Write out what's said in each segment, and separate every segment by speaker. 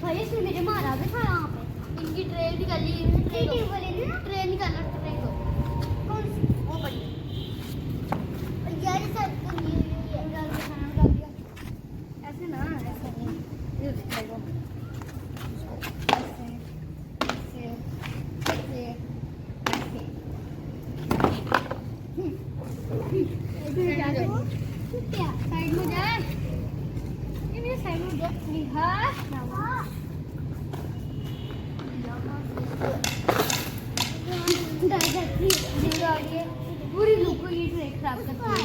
Speaker 1: भाई इसने मेरे मारा भी था यहाँ पे। इनकी ट्रे निकाली, ट्रे निकाला, ट्रे को कौन सी वो बड़ी यार सब तो ये डाल के खाना डाल दिया ऐसे ना, ऐसे नहीं ये देखो ऐसे ऐसे ऐसे क्या साइड में जा, ये मेरे साइड में जा निहार पूरी लुक को ये ट्रेक खराब करती है।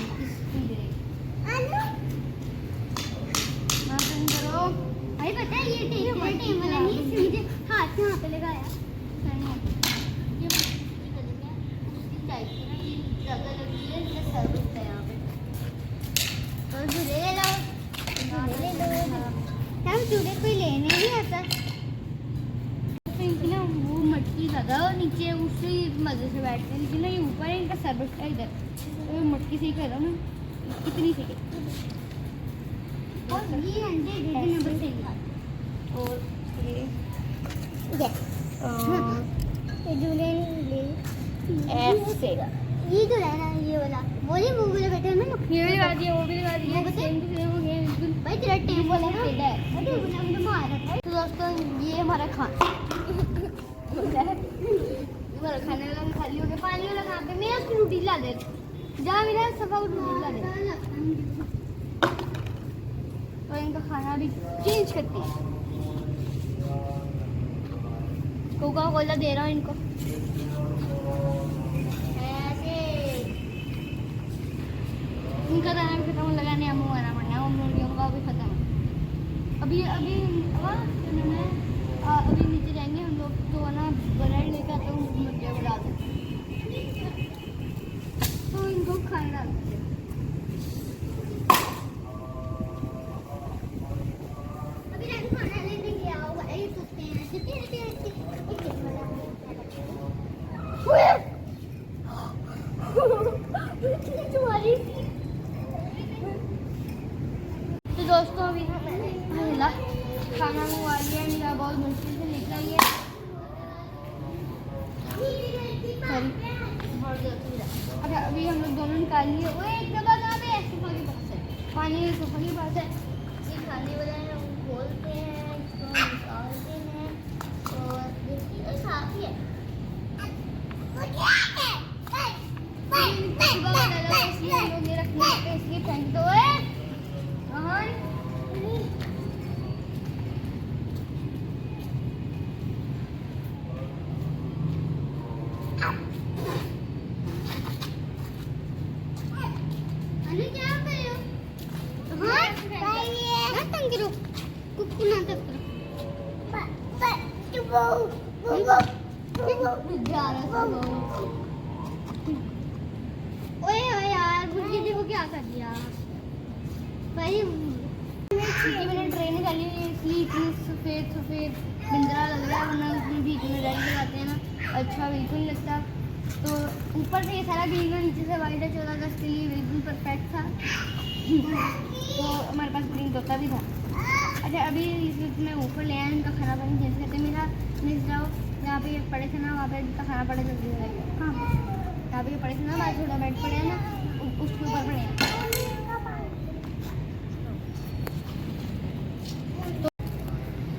Speaker 1: करो भाई, पता है ये टेप वाला नहीं, इसने मुझे हाथ से यहाँ पे लगाया। ये टाइप की ना, ये जगह लगी है, इसका सर उठता है यहाँ पे। और झूले ले लो, झूले ले लो। हम झूले कोई लेने नहीं आता ना, वो मटकी लगा और नीचे उससे मजे से बैठते हैं, लेकिन ना ये ऊपर है, इनका सर उठता है इधर, तो मटकी से ही कर रहा हूँ ना, कितनी से और ये अंडे नंबर से और ये झूले ले एफ से ये जो है ना, ये वाला वो नहीं मुंह में बैठे हैं ना, ये भी लगा दिया, वो भी लगा दिया, सेम टू सेम हो गया बिल्कुल। भाई तेरा टेप वाला ना पेड़ा है, अरे वो हमने मारा था। तो दोस्तों ये हमारा खाना हमारा खाने वाला खाली हो गया। पानी वाला कहाँ पे, मेरा उसकी रोटी ला दे, जा मेरा सफा रोटी ला दे। तो इनका खाना भी चेंज करते हैं, कोका कोला दे रहा हूँ इनको ऐसे। उनका दाना भी खत्म लगा, नहीं अम्मू वाला मरना, उन मुर्गियों का भी खत्म। अभी अभी अभी नीचे जाएंगे हम लोग, तो ना ब्रेड लेकर आते हैं, मुर्गियों को डाल देते हैं, तो इनको खाना डालते हैं। अभी खाना लेने गया होगा, यही सोचते हैं तो दोस्तों अभी ना मैंने खाना मंगवा लिया, मेरा बहुत मुश्किल से निकला ये। अच्छा अभी हम लोग दोनों निकाल लिए, वो एक दबा कहाँ पे है, सोफा के पास है, पानी सोफा के पास है। ये खाने वाला है, वो खोलते हैं, इसको निकालते हैं, और देखिए साफ ही है। इसलिए हम लोग ये रखने पे इसलिए फेंक दो है। ओए यार मुझे देखो क्या कर दिया भाई। मैंने ट्रेन निकाली इसलिए इतनी सफ़ेद सफ़ेद बिंदरा लग रहा है, वरना उसमें बीच में रेड लगाते हैं ना, अच्छा बिल्कुल नहीं लगता। तो ऊपर से ये सारा ग्रीन और नीचे से वाइट है, 14 अगस्त के लिए बिल्कुल परफेक्ट था। तो हमारे पास ग्रीन तोता भी था। अच्छा अभी मैं ऊपर ले आया, इनका खाना पानी चेंज करते, मेरा नेक्स्ट जाओ जहाँ पे पड़े थे ना, वहाँ पे इनका खाना पड़ा जल्दी हो जाएगा। कहाँ पे जहाँ पे पड़े थे ना, बाहर थोड़ा बेड पड़े हैं ना, उसके ऊपर पड़े हैं।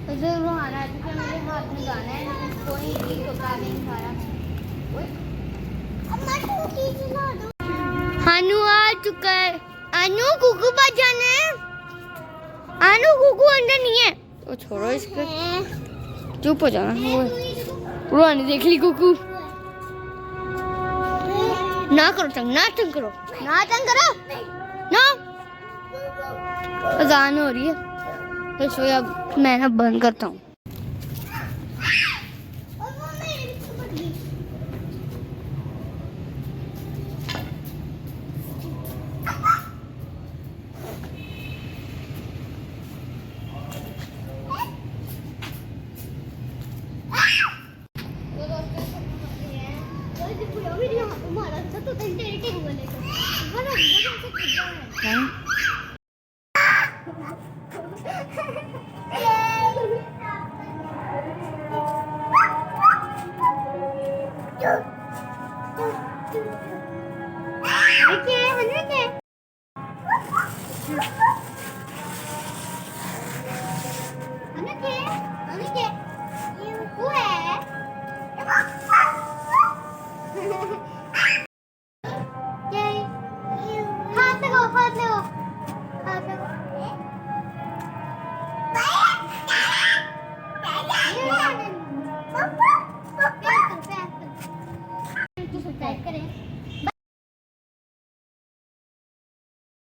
Speaker 1: तो जरूर आना है, क्योंकि मेरे हाथ में गाना है, कोई तोता भी नहीं खा रहा। हानू आ चुका है, अनु कुकू पास जाना है, अनु कुकू अंदर नहीं है। तो छोड़ो इसको, चुप हो जाना। वो आने देख ली कुकू, ना करो तंग, ना तंग करो, ना तंग करो ना। अजान हो रही है तो सोया, मैं ना बंद करता हूँ। तो